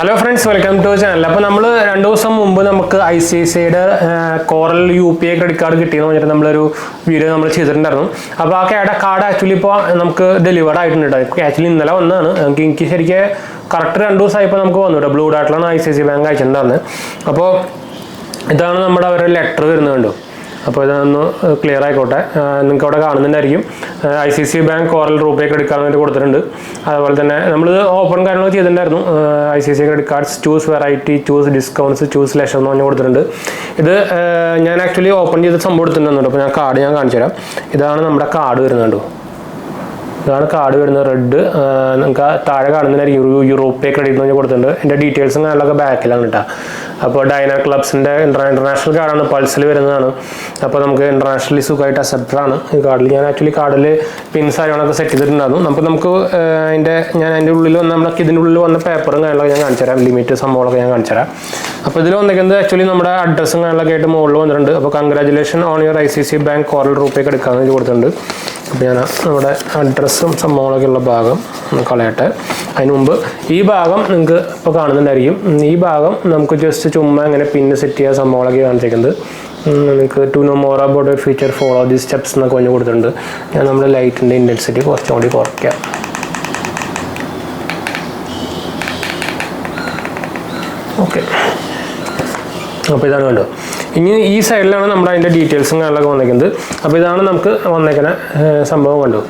Hello friends, welcome to the channel. Now, we have ICICI Coral UPI credit card video. Now, that card actually delivered. Actually, correct 𝗏𝗏𝗏 ICICI Bank. Letter. അപ്പോൾ ഇതൊന്ന് clear ആയിക്കോട്ടെ. നിങ്ങൾക്ക് അവിടെ കാണുന്നുണ്ടായിരിക്കും ICICI Bank Coral Rupay credit card വേണ്ടി കൊടുത്തിട്ടുണ്ട്. അതുപോലെ തന്നെ നമ്മൾ ഓപ്പൺ കാര്യങ്ങൾ ചെയ്തിട്ടുണ്ടായിരുന്നു. ICICI credit cards choose variety, choose discounts, choose leisure എന്ന് പറഞ്ഞു കൊടുത്തിട്ടുണ്ട്. ഇത് ഞാൻ ആക്ച്വലി ഓപ്പൺ ചെയ്ത സംഭവം എടുത്തിട്ടുണ്ട്. അപ്പോൾ ഞാൻ കാർഡ് കാണിച്ചു തരാം. ഇതാണ് നമ്മുടെ കാർഡ് വരുന്നത്. ഇതാണ് കാർഡ് വരുന്നത് റെഡ്. നിങ്ങൾക്ക് താഴെ കാണുന്നതിനായിരിക്കും യൂറോപ്യൻ ക്രെഡിറ്റ് എന്ന് കൊടുത്തിട്ടുണ്ട്. എൻ്റെ ഡീറ്റെയിൽസും കാര്യങ്ങളൊക്കെ ബാക്കിലാണ് കേട്ടോ. അപ്പോൾ ഡൈനർ ക്ലബ്സിൻ്റെ ഇൻ്റർനാഷണൽ കാർഡാണ്, പൾസിൽ വരുന്നതാണ്. അപ്പോൾ നമുക്ക് ഇൻ്റർനാഷണലി സുഖമായിട്ട് അക്സെപ്റ്റഡ് ആണ് ഈ കാർഡിൽ. ഞാൻ ആക്ച്വലി കാർഡിൽ പിൻസ് കാര്യങ്ങളൊക്കെ സെറ്റ് ചെയ്തിട്ടുണ്ടായിരുന്നു. നമുക്ക് അതിൻ്റെ ഉള്ളിൽ വന്ന ഇതിൻ്റെ ഉള്ളിൽ വന്ന പേപ്പറും കാര്യങ്ങളൊക്കെ ഞാൻ കാണിച്ചു തരാം. ലിമിറ്റ് സംഭവങ്ങളൊക്കെ ഞാൻ കാണിച്ചു തരാം. അപ്പോൾ ഇതിൽ വന്നിരിക്കുന്നത് ആക്ച്വലി നമ്മുടെ അഡ്രസ്സും കാര്യങ്ങളൊക്കെ ആയിട്ട് മുകളിൽ വന്നിട്ടുണ്ട്. അപ്പോൾ congratulation on your ICICI Bank Coral Rupay എടുക്കാമെന്ന് കൊടുത്തിട്ടുണ്ട്. അപ്പോൾ ഞാൻ നമ്മുടെ അഡ്രസ്സും സംഭവങ്ങളൊക്കെ ഉള്ള ഭാഗം കളയട്ടെ. അതിന് മുമ്പ് ഈ ഭാഗം നിങ്ങൾക്ക് ഇപ്പോൾ കാണുന്നുണ്ടായിരിക്കും. ഈ ഭാഗം നമുക്ക് ജസ്റ്റ് ചുമ്മാ ഇങ്ങനെ പിന്നെ സെറ്റ് ചെയ്യാൻ സംഭവങ്ങളൊക്കെ കാണിച്ചിരിക്കുന്നത്. നിങ്ങൾക്ക് to know more about a feature follow these steps എന്നൊക്കെ പറഞ്ഞ് കൊടുത്തിട്ടുണ്ട്. ഞാൻ നമ്മുടെ ലൈറ്റിൻ്റെ ഇൻറ്റൻസിറ്റി കുറച്ചും കൂടി കുറയ്ക്കാം. ഓക്കെ, അപ്പോൾ ഇതാണ് കണ്ടോ. ഇനി ഈ സൈഡിലാണ് നമ്മുടെ അതിൻ്റെ ഡീറ്റെയിൽസും കാര്യങ്ങളൊക്കെ വന്നിരിക്കുന്നത്. അപ്പോൾ ഇതാണ് നമുക്ക് വന്നേക്കുന്ന സംഭവം കണ്ടു.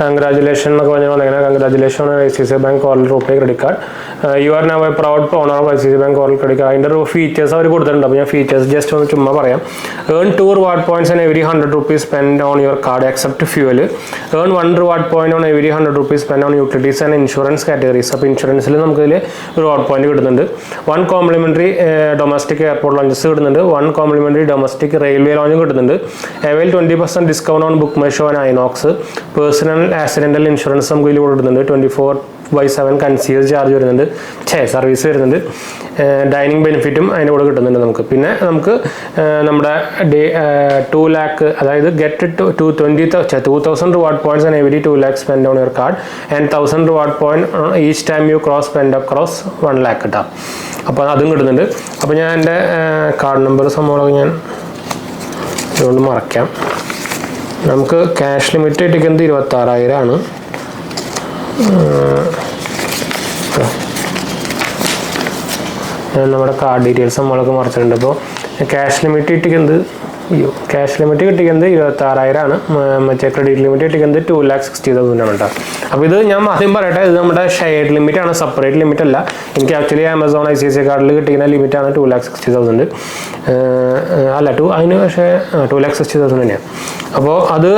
കൺഗ്രാജുലേഷൻ എന്നൊക്കെ പറഞ്ഞാൽ വന്നേക്കുന്നത് congratulation ICICI Bank Coral Rupay credit card. You are now a proud owner of ICICI Bank Coral credit card. അതിൻ്റെ ഫീച്ചേഴ്സ് അവർ കൊടുത്തിട്ടുണ്ട്. അപ്പോൾ ഞാൻ ഫീച്ചേഴ്സ് ജസ്റ്റ് ഒന്ന് ചുമ്മാ പറയാം. Earn 2 reward points on every 100 rupees spent on your card except fuel. Earn 1 reward point on every 100 rupees spent on utilities and insurance categories. അപ്പോൾ ഇൻഷുറൻസിൽ നമുക്കിതിൽ റിവാർഡ് പോയിന്റ് കിട്ടുന്നുണ്ട്. 1 complimentary domestic airport launches കിട്ടുന്നുണ്ട്. 1 complimentary domestic railway launch കിട്ടുന്നുണ്ട്. avail 20% discount on 𝗏𝗏𝗏𝗏 and Inox. Personal accidental insurance നമുക്ക് ഇതിൽ കൊടുക്കുന്നുണ്ട്. 24/7 concealed charge വരുന്നുണ്ട്, service വരുന്നുണ്ട്. ഡൈനിങ് ബെനിഫിറ്റും അതിൻ്റെ കൂടെ കിട്ടുന്നുണ്ട് നമുക്ക്. പിന്നെ നമുക്ക് നമ്മുടെ 2 lakh, അതായത് get 2,000 reward points and every 2 lakh spend on your card and 1,000 reward point each time you spend across 1 lakh കിട്ടാം. അപ്പോൾ അതും കിട്ടുന്നുണ്ട്. അപ്പോൾ ഞാൻ എൻ്റെ കാർഡ് നമ്പർ സംഭവങ്ങളൊക്കെ ഞാൻ ഇതുകൊണ്ട് മറക്കാം. നമുക്ക് ക്യാഷ് ലിമിറ്റ് ഇട്ടിരിക്കുന്നത് 26,000 ആണ്. നമ്മുടെ കാർഡ് ഡീറ്റെയിൽസ് നമ്മളൊക്കെ മറിച്ചിട്ടുണ്ട്. അപ്പോൾ ക്യാഷ് ലിമിറ്റ് കിട്ടിക്കുന്നത് 26,000 ആണ്. മറ്റേ ക്രെഡിറ്റ് ലിമിറ്റ് കിട്ടിക്കുന്നത് 2,60,000 ആണ് കേട്ടോ. അപ്പോൾ ഇത് ഞാൻ ആദ്യം പറയട്ടെ, ഇത് നമ്മുടെ ഷെയർഡ് ലിമിറ്റ് ആണ്, സെപ്പറേറ്റ് ലിമിറ്റ് അല്ല. എനിക്ക് ആക്ച്വലി ആമസോൺ ICICI കാർഡിൽ കിട്ടിക്കുന്ന ലിമിറ്റാണ് 2,60,000. അല്ല അതിന് പക്ഷേ 2,60,000 തന്നെയാണ്. അപ്പോൾ അത്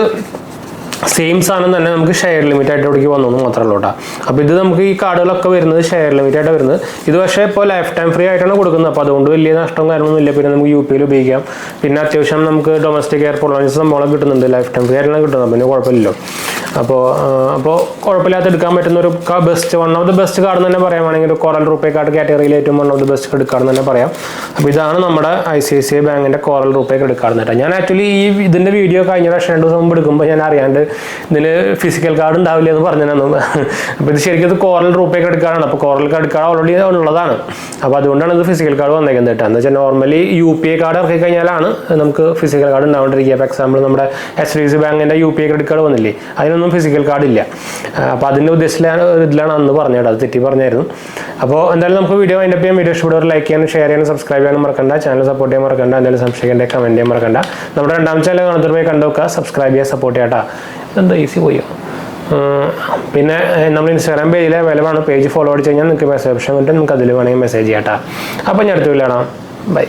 സെയിം സാധനം തന്നെ നമുക്ക് ഷെയർ ലിമിറ്റ് ആയിട്ട് ഇവിടേക്ക് വന്നു മാത്രമേ ഉള്ളൂ കേട്ടോ. അപ്പോൾ ഇത് നമുക്ക് ഈ കാർഡുകളൊക്കെ വരുന്നത് ഷെയർ ലിമിറ്റ് ആയിട്ട് വരുന്നത്. ഇത് പക്ഷേ ഇപ്പോൾ ലൈഫ് ടൈം ഫ്രീ ആയിട്ടാണ് കൊടുക്കുന്നത്. അപ്പോൾ അതുകൊണ്ട് വലിയ നഷ്ടവും കാര്യങ്ങളൊന്നും ഇല്ല. പിന്നെ നമുക്ക് UPI ഉപയോഗിക്കാം. പിന്നെ അത്യാവശ്യം നമുക്ക് ഡൊമസ്റ്റിക് എയർപോർട്ട് ലോഞ്ച് സംഭവം കിട്ടുന്നുണ്ട്. ലൈഫ് ടൈം ഫ്രീ ആയിട്ടാണ് കിട്ടുന്നത്. പിന്നെ കുഴപ്പമില്ലല്ലോ. അപ്പോൾ കുഴപ്പമില്ലാത്ത എടുക്കാൻ പറ്റുന്ന ഒരു best, one of the best card തന്നെ പറയാമാണെങ്കിൽ ഒരു കോറൽ റൂപ്പേ കാർഡ് കാറ്റഗറിയിൽ ഏറ്റവും one of the best credit card തന്നെ പറയാം. അപ്പോൾ ഇതാണ് നമ്മുടെ ICICI ബാങ്കിൻ്റെ കോറൽ റൂപ്പേ ക്രെഡിറ്റ് കാർഡ് കേട്ടോ. ഞാൻ ആക്ച്വലി ഇതിൻ്റെ വീഡിയോ കഴിഞ്ഞ പ്രാവശ്യം 2 ദിവസം മുമ്പ് എടുക്കുമ്പോൾ ഞാൻ അറിയാണ്ട് ഇതിൽ ഫിസിക്കൽ കാർഡ് ഉണ്ടാവില്ല എന്ന് പറഞ്ഞു തന്നു. അപ്പോൾ ഇത് ശരിക്കും ഇത് കോറൽ റൂപ്പേ ക്രെഡിറ്റ് കാർഡാണ്. അപ്പോൾ കോറൽ ക്രെഡിറ്റ് കാർഡ് ഓൾറെഡി ഉള്ളതാണ്. അപ്പോൾ അതുകൊണ്ടാണ് ഇത് ഫിസിക്കൽ കാർഡ് വന്നേക്കുന്നത് കേട്ടോ. എന്ന് വെച്ചാൽ നോർമലി UPI കാർഡ് ഇറക്കി കഴിഞ്ഞാലാണ് നമുക്ക് ഫിസിക്കൽ കാർഡ് ഉണ്ടാവേണ്ടിരിക്കുക. ഇപ്പോൾ എക്സാമ്പിൾ നമ്മുടെ HDFC ബാങ്കിൻ്റെ UPI ക്രെഡിറ്റ് കാർഡ് വന്നില്ലേ, അതിനൊന്നും ഫിസിക്കൽ കാർഡ് ഇല്ല. അപ്പോൾ അതിൻ്റെ ഇതിലാണ് അന്ന് പറഞ്ഞത്, അത് തെറ്റി പറഞ്ഞായിരുന്നു. അപ്പോൾ എന്തായാലും നമുക്ക് വീഡിയോ അതിൻ്റെ ചെയ്യാം. വീഡിയോ ഇഷ്ടപ്പെട്ടവർ ലൈക്ക് ചെയ്യാനും ഷെയർ ചെയ്യാനും സബ്സ്ക്രൈബ് ചെയ്യാനും മറക്കണ്ട. ചാനൽ സപ്പോർട്ട് ചെയ്യാൻ മറക്കണ്ട. എന്തായാലും സംശയിക്കേണ്ട കമൻറ്റ് ചെയ്യാൻ മറക്കണ്ട. നമ്മുടെ 2ാം ചാനൽ കാണുന്നവർ കണ്ടു നോക്കുക, സബ്സ്ക്രൈബ് ചെയ്യുക, സപ്പോർട്ട് ചെയ്യാം കേട്ടോ. എന്താ ഈസി പോയോ. പിന്നെ നമ്മൾ ഇൻസ്റ്റാഗ്രാം പേജിൽ അവൈലബിൾ ആണ്. പേജ് ഫോളോ അടിച്ച് കഴിഞ്ഞാൽ നിങ്ങൾക്ക് മെസ്സേജ് ഓപ്ഷൻ കിട്ടും. നിങ്ങൾക്ക് അതിൽ വേണമെങ്കിൽ മെസ്സേജ് ചെയ്യാം കേട്ടോ. അപ്പോൾ ഞാൻ അടുത്ത് വിളിക്കണം. ബൈ.